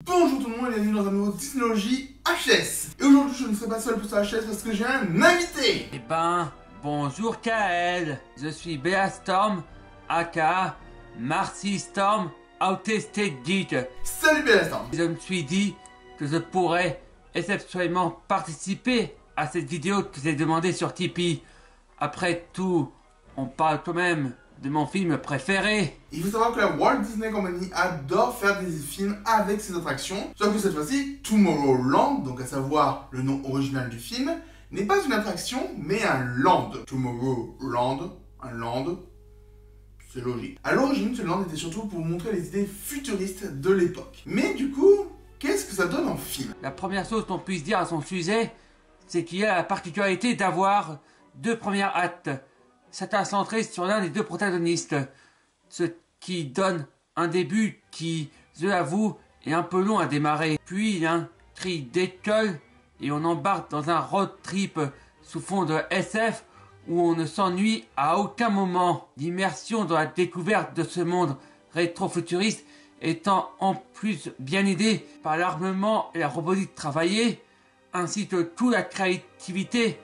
Bonjour tout le monde et bienvenue dans un nouveau Disneylogie HS. Et aujourd'hui je ne serai pas seul pour ce HS parce que j'ai un invité. Eh ben, bonjour Kael, je suis Bella Storm, aka Marcy Storm, Autistic Geek. Salut Bellastan. Je me suis dit que je pourrais exceptionnellement participer à cette vidéo que j'ai demandé sur Tipeee. Après tout, on parle quand même de mon film préféré. Il faut savoir que la Walt Disney Company adore faire des films avec ses attractions. Sauf que cette fois-ci, Tomorrowland, donc à savoir le nom original du film, n'est pas une attraction mais un land. Tomorrowland, un land, c'est logique. À l'origine, ce land était surtout pour montrer les idées futuristes de l'époque. Mais du coup, qu'est-ce que ça donne en film? La première chose qu'on puisse dire à son sujet, c'est qu'il a la particularité d'avoir deux premières actes. C'est centré sur l'un des deux protagonistes, ce qui donne un début qui, je l'avoue, est un peu long à démarrer. Puis il y a un cri d'école et on embarque dans un road trip sous fond de SF où on ne s'ennuie à aucun moment. L'immersion dans la découverte de ce monde rétro-futuriste étant en plus bien aidée par l'armement et la robotique travaillée, ainsi que toute la créativité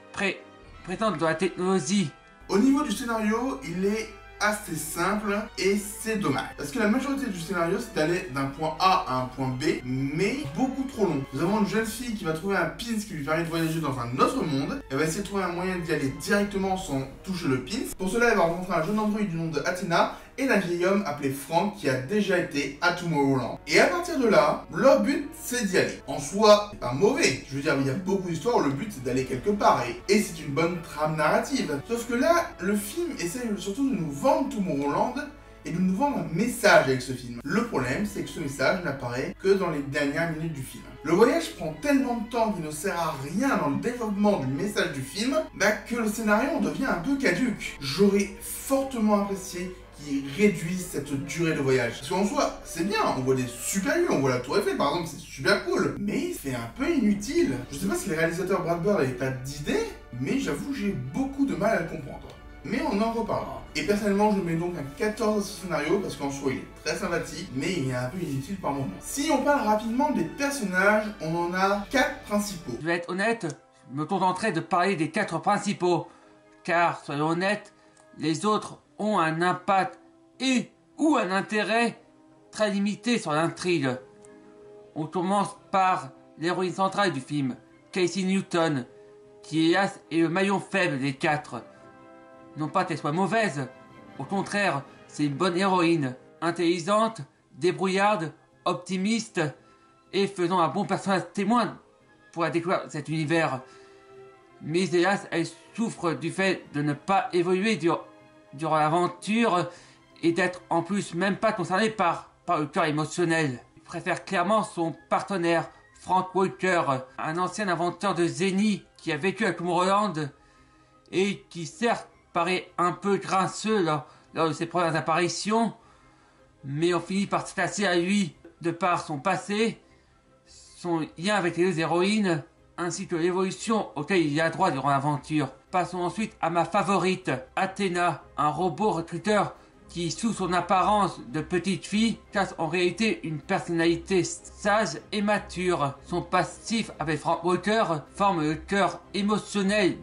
présente dans la technologie. Au niveau du scénario, il est assez simple et c'est dommage. Parce que la majorité du scénario, c'est d'aller d'un point A à un point B, mais beaucoup trop long. Nous avons une jeune fille qui va trouver un pins qui lui permet de voyager dans un autre monde. Elle va essayer de trouver un moyen d'y aller directement sans toucher le pins. Pour cela, elle va rencontrer un jeune androïde du nom de Athena et un vieil homme appelé Frank qui a déjà été à Tomorrowland. Et à partir de là, leur but c'est d'y aller. En soi, c'est pas mauvais. Je veux dire, il y a beaucoup d'histoires où le but c'est d'aller quelque part et c'est une bonne trame narrative. Sauf que là, le film essaie surtout de nous vendre Tomorrowland et de nous vendre un message avec ce film. Le problème, c'est que ce message n'apparaît que dans les dernières minutes du film. Le voyage prend tellement de temps qu'il ne sert à rien dans le développement du message du film, que le scénario en devient un peu caduque. J'aurais fortement apprécié qui réduisent cette durée de voyage. Parce qu'en soi, c'est bien, on voit des super lieux, on voit la Tour Eiffel par exemple, c'est super cool, mais c'est un peu inutile. Je sais pas si les réalisateurs Brad Bird n'avaient pas d'idée, mais j'avoue j'ai beaucoup de mal à le comprendre. Mais on en reparlera. Et personnellement, je mets donc un 14 à ce scénario parce qu'en soi il est très sympathique, mais il est un peu inutile par moment. Si on parle rapidement des personnages, on en a 4 principaux. Je vais être honnête, je me contenterai de parler des 4 principaux, car soyons honnêtes, les autres ont un impact et ou un intérêt très limité sur l'intrigue. On commence par l'héroïne centrale du film, Casey Newton, qui hélas est le maillon faible des 4. Non pas qu'elle soit mauvaise, au contraire, c'est une bonne héroïne, intelligente, débrouillarde, optimiste et faisant un bon personnage témoin pour la découverte de cet univers. Mais hélas, elle souffre du fait de ne pas évoluer durant l'aventure et d'être en plus même pas concernée par le cœur émotionnel. Elle préfère clairement son partenaire, Frank Walker, un ancien inventeur de génie qui a vécu à Tomorrowland et qui certes paraît un peu grinçeux lors de ses premières apparitions, mais on finit par s'attacher à lui de par son passé, son lien avec les deux héroïnes, ainsi que l'évolution auquel il a droit durant l'aventure. Passons ensuite à ma favorite, Athena, un robot recruteur qui, sous son apparence de petite fille, cache en réalité une personnalité sage et mature. Son passif avec Frank Walker forme le cœur émotionnel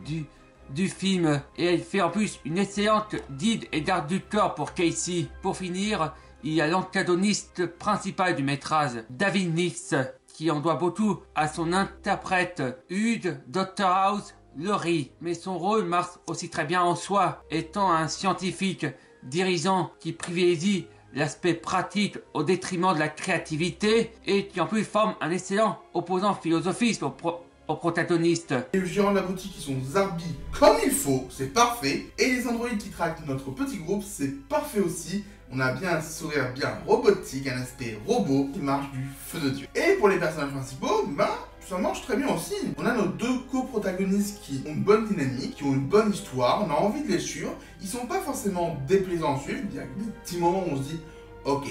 du film et elle fait en plus une excellente guide et garde du corps pour Casey. Pour finir, il y a l'antagoniste principal du métrage, David Nix, qui en doit beaucoup à son interprète Hugh Dr House Laurie, mais son rôle marche aussi très bien en soi, étant un scientifique dirigeant qui privilégie l'aspect pratique au détriment de la créativité et qui en plus forme un excellent opposant philosophique au protagoniste. Les gérants de la boutique qui sont zarbi comme il faut, c'est parfait. Et les androïdes qui traquent notre petit groupe, c'est parfait aussi. On a bien un sourire bien robotique, un aspect robot qui marche du feu de Dieu. Et pour les personnages principaux, ça marche très bien aussi. On a nos deux co-protagonistes qui ont une bonne dynamique, qui ont une bonne histoire, on a envie de les suivre. Ils sont pas forcément déplaisants à suivre, il y a des petits moments où on se dit ok,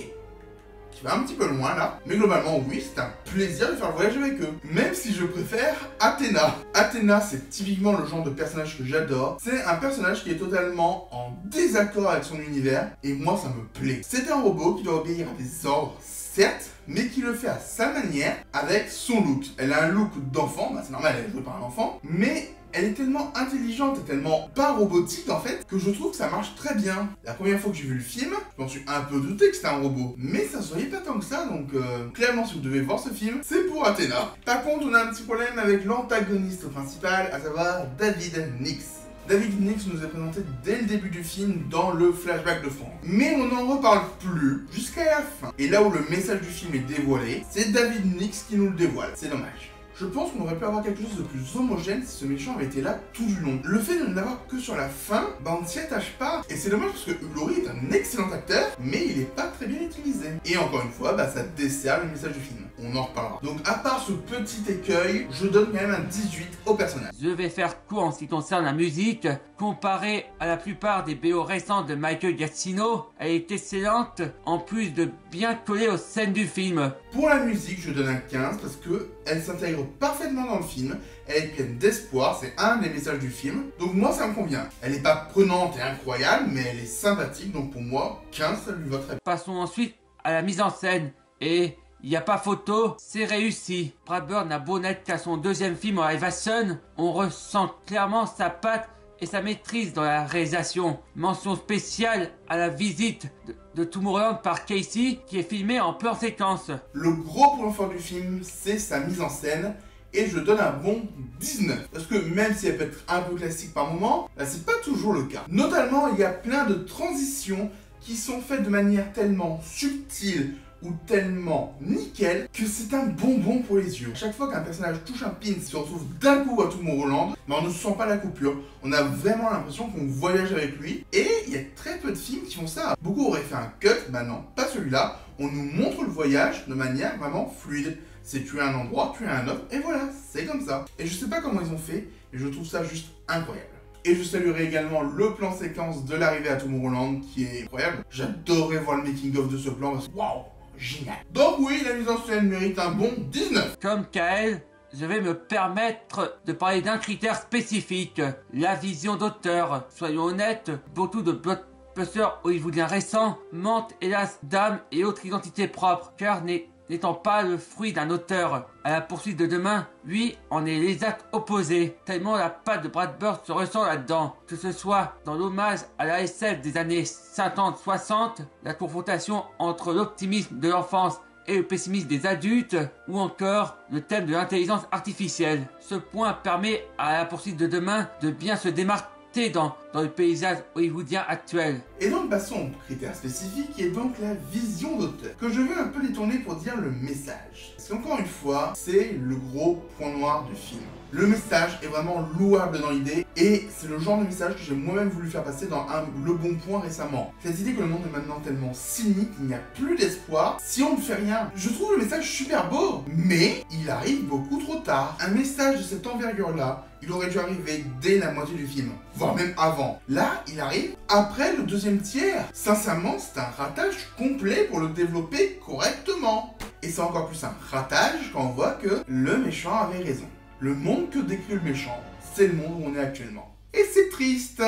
qui va un petit peu loin là, mais globalement oui, c'est un plaisir de faire le voyage avec eux. Même si je préfère Athena. Athena, c'est typiquement le genre de personnage que j'adore. C'est un personnage qui est totalement en désaccord avec son univers, et moi ça me plaît. C'est un robot qui doit obéir à des ordres certes, mais qui le fait à sa manière, avec son look. Elle a un look d'enfant, bah c'est normal, elle est jouée par un enfant, mais elle est tellement intelligente et tellement pas robotique en fait, que je trouve que ça marche très bien. La première fois que j'ai vu le film, je m'en suis un peu douté que c'était un robot, mais ça se voyait pas tant que ça, donc clairement si vous devez voir ce film, c'est pour Athéna. Par contre, on a un petit problème avec l'antagoniste principal, à savoir David Nix. David Nix nous est présenté dès le début du film dans le flashback de Franck. Mais on n'en reparle plus jusqu'à la fin. Et là où le message du film est dévoilé, c'est David Nix qui nous le dévoile. C'est dommage. Je pense qu'on aurait pu avoir quelque chose de plus homogène si ce méchant avait été là tout du long. Le fait de ne l'avoir que sur la fin, bah on ne s'y attache pas. Et c'est dommage parce que Hugh Laurie est un excellent acteur, mais il n'est pas très bien utilisé. Et encore une fois, bah ça dessert le message du film. On en reparlera. Donc à part ce petit écueil, je donne quand même un 18 au personnage. Je vais faire court en ce qui concerne la musique. Comparée à la plupart des BO récents de Michael Giacchino, elle est excellente, en plus de bien coller aux scènes du film. Pour la musique, je donne un 15 parce que elle s'intègre parfaitement dans le film, elle est pleine d'espoir, c'est un des messages du film, donc moi ça me convient. Elle n'est pas prenante et incroyable, mais elle est sympathique, donc pour moi, 15 ça lui va très bien. Passons ensuite à la mise en scène, et il n'y a pas photo, c'est réussi. Brad Bird n'a beau n'être qu'à son deuxième film en live action, on ressent clairement sa patte et sa maîtrise dans la réalisation. Mention spéciale à la visite de Tomorrowland par Casey, qui est filmée en plan séquence. Le gros point fort du film, c'est sa mise en scène, et je donne un bon 19. Parce que même si elle peut être un peu classique par moment, là c'est pas toujours le cas. Notamment, il y a plein de transitions qui sont faites de manière tellement subtile ou tellement nickel que c'est un bonbon pour les yeux. Chaque fois qu'un personnage touche un pin, se retrouve d'un coup à Tomorrowland, mais on ne sent pas la coupure. On a vraiment l'impression qu'on voyage avec lui. Et il y a très peu de films qui font ça. Beaucoup auraient fait un cut, bah non, pas celui-là. On nous montre le voyage de manière vraiment fluide. C'est tu es un endroit, tu es un autre, et voilà, c'est comme ça. Et je sais pas comment ils ont fait, mais je trouve ça juste incroyable. Et je saluerai également le plan séquence de l'arrivée à Tomorrowland qui est incroyable. J'adorerais voir le making of de ce plan parce que waouh, génial. Donc oui, la mise en scène mérite un bon 19. Comme Kael, je vais me permettre de parler d'un critère spécifique, la vision d'auteur. Soyons honnêtes, beaucoup de blockbusters hollywoodiens récents mentent hélas d'âme et autres identités propres, car n'étant pas le fruit d'un auteur. À la poursuite de demain, lui en est l'exact opposé, tellement la patte de Brad Bird se ressent là-dedans. Que ce soit dans l'hommage à la SF des années 50-60, la confrontation entre l'optimisme de l'enfance et le pessimisme des adultes, ou encore le thème de l'intelligence artificielle. Ce point permet à la poursuite de demain de bien se démarquer dans le paysage hollywoodien actuel. Et donc passons au critère spécifique qui est donc la vision d'auteur, que je veux un peu détourner pour dire le message. Parce qu'encore une fois, c'est le gros point noir du film. Le message est vraiment louable dans l'idée et c'est le genre de message que j'ai moi-même voulu faire passer dans Le Bon Point récemment. Cette idée que le monde est maintenant tellement cynique, il n'y a plus d'espoir si on ne fait rien. Je trouve le message super beau, mais il arrive beaucoup trop tard. Un message de cette envergure-là, il aurait dû arriver dès la moitié du film, voire même avant. Là, il arrive après le deuxième tiers. Sincèrement, c'est un ratage complet pour le développer correctement. Et c'est encore plus un ratage quand on voit que le méchant avait raison. Le monde que décrit le méchant, c'est le monde où on est actuellement. Et c'est triste.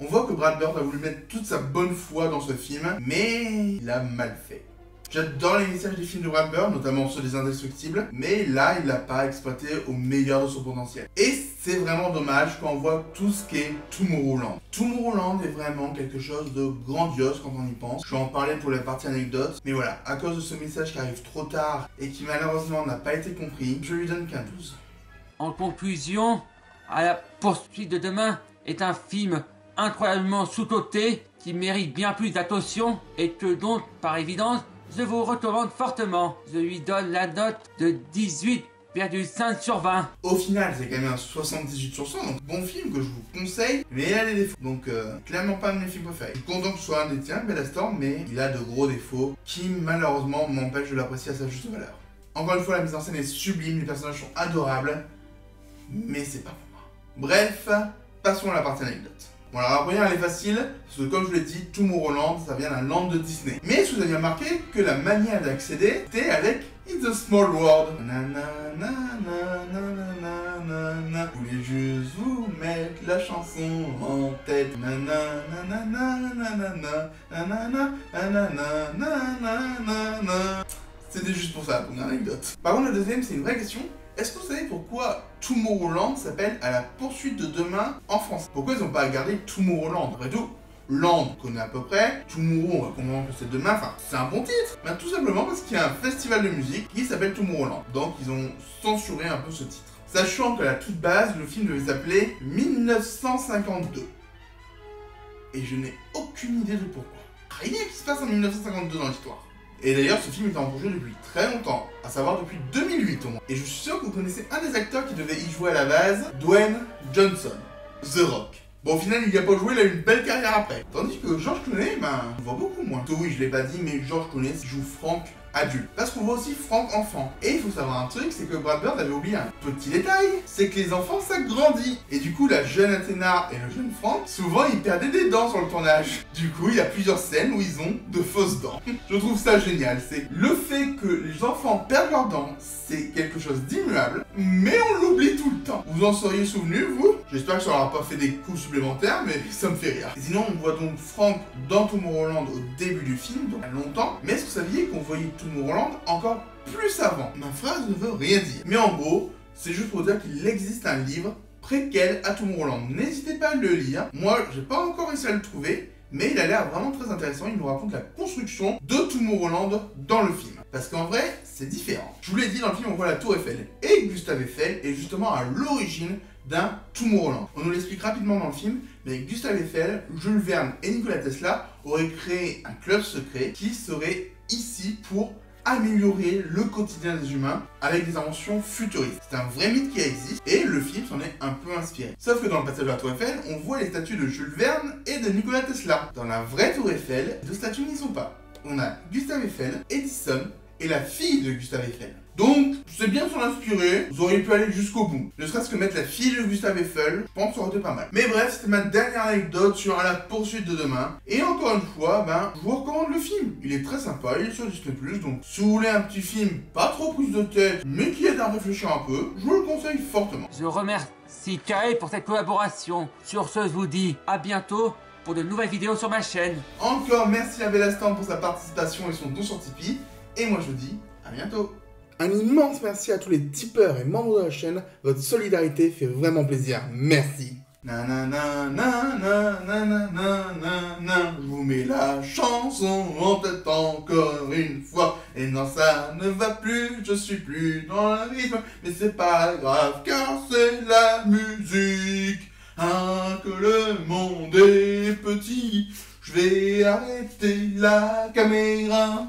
On voit que Brad Bird a voulu mettre toute sa bonne foi dans ce film, mais il a mal fait. J'adore les messages des films de Brad Bird, notamment ceux des Indestructibles, mais là, il l'a pas exploité au meilleur de son potentiel. Et c'est vraiment dommage quand on voit tout ce qu'est Tomorrowland. Tomorrowland est vraiment quelque chose de grandiose quand on y pense. Je vais en parler pour la partie anecdote, mais voilà, à cause de ce message qui arrive trop tard et qui malheureusement n'a pas été compris, je lui donne qu'un 12. En conclusion, À la poursuite de demain est un film incroyablement sous-coté qui mérite bien plus d'attention et que donc, par évidence, je vous recommande fortement. Je lui donne la note de 18,5 sur 20. Au final, c'est quand même un 78 sur 100, donc bon film que je vous conseille, mais il a des défauts. Donc, clairement pas un de mes films préférés. Je suis content que ce soit un des tiens, Bellastorm, mais il a de gros défauts qui, malheureusement, m'empêchent de l'apprécier à sa juste valeur. Encore une fois, la mise en scène est sublime, les personnages sont adorables, mais c'est pas pour moi. Bref, passons à la partie anecdote. Bon, alors la première elle est facile, parce que comme je vous l'ai dit, Tomorrowland, ça vient d'un land de Disney. Mais si vous aviez remarqué que la manière d'accéder, c'était avec It's a Small World. Je voulais juste vous mettre la chanson en tête. C'était juste pour ça, pour une anecdote. Par contre, la deuxième, c'est une vraie question. Est-ce que vous savez pourquoi Tomorrowland s'appelle À la poursuite de demain en français? Pourquoi ils n'ont pas gardé Tomorrowland? Après tout, Land, on connaît à peu près. Tomorrow, on va comprendre que c'est demain. Enfin, c'est un bon titre. Ben, tout simplement parce qu'il y a un festival de musique qui s'appelle Tomorrowland. Donc, ils ont censuré un peu ce titre. Sachant qu'à la toute base, le film devait s'appeler 1952. Et je n'ai aucune idée de pourquoi. Rien qui se passe en 1952 dans l'histoire. Et d'ailleurs, ce film est en projet depuis très longtemps, à savoir depuis 2008 au moins. Et je suis sûr que vous connaissez un des acteurs qui devait y jouer à la base, Dwayne Johnson, The Rock. Bon, au final, il n'y a pas joué, il a eu une belle carrière après. Tandis que George Clooney, on voit beaucoup moins. Oui, je l'ai pas dit, mais George Clooney joue Frank adulte. Parce qu'on voit aussi Frank enfant. Et il faut savoir un truc, c'est que Brad Bird avait oublié un petit détail, c'est que les enfants ça grandit. Et du coup, la jeune Athena et le jeune Frank, souvent ils perdaient des dents sur le tournage. Du coup, il y a plusieurs scènes où ils ont de fausses dents. Je trouve ça génial. C'est le fait que les enfants perdent leurs dents, c'est quelque chose d'immuable, mais on l'oublie tout le temps. Vous en seriez souvenu, vous? J'espère que ça n'aura pas fait des coups supplémentaires, mais ça me fait rire. Et sinon, on voit donc Frank dans Tomorrowland au début du film, donc il y a longtemps. Mais est-ce que vous saviez qu'on voyait Tomorrowland encore plus avant? Ma phrase ne veut rien dire. Mais en gros, c'est juste pour dire qu'il existe un livre préquel à Tomorrowland. N'hésitez pas à le lire. Moi, j'ai pas encore réussi à le trouver, mais il a l'air vraiment très intéressant. Il nous raconte la construction de Tomorrowland dans le film. Parce qu'en vrai, c'est différent. Je vous l'ai dit, dans le film, on voit la Tour Eiffel. Et Gustave Eiffel est justement à l'origine d'un Tomorrowland. On nous l'explique rapidement dans le film, mais Gustave Eiffel, Jules Verne et Nikola Tesla auraient créé un club secret qui serait ici pour améliorer le quotidien des humains avec des inventions futuristes. C'est un vrai mythe qui existe et le film s'en est un peu inspiré. Sauf que dans le passage de la Tour Eiffel, on voit les statues de Jules Verne et de Nikola Tesla. Dans la vraie Tour Eiffel, les deux statues n'y sont pas. On a Gustave Eiffel, Edison et la fille de Gustave Eiffel. Donc, c'est bien de s'en inspirer, vous auriez pu aller jusqu'au bout. Ne serait-ce que mettre la fille de Gustave Eiffel, je pense que ça aurait été pas mal. Mais bref, c'était ma dernière anecdote sur À la poursuite de demain. Et encore une fois, je vous recommande le film. Il est très sympa, il est sur Disney+, donc si vous voulez un petit film pas trop prise de tête, mais qui aide à réfléchir un peu, je vous le conseille fortement. Je remercie Kai pour cette collaboration. Sur ce, je vous dis à bientôt pour de nouvelles vidéos sur ma chaîne. Encore merci à Bellastan pour sa participation et son don sur Tipeee. Et moi je vous dis à bientôt. Un immense merci à tous les tipeurs et membres de la chaîne. Votre solidarité fait vraiment plaisir. Merci. Je vous mets la chanson en tête encore une fois. Et non, ça ne va plus, je suis plus dans le rythme. Mais c'est pas grave car c'est la musique. Hein, que le monde est petit. Je vais arrêter la caméra.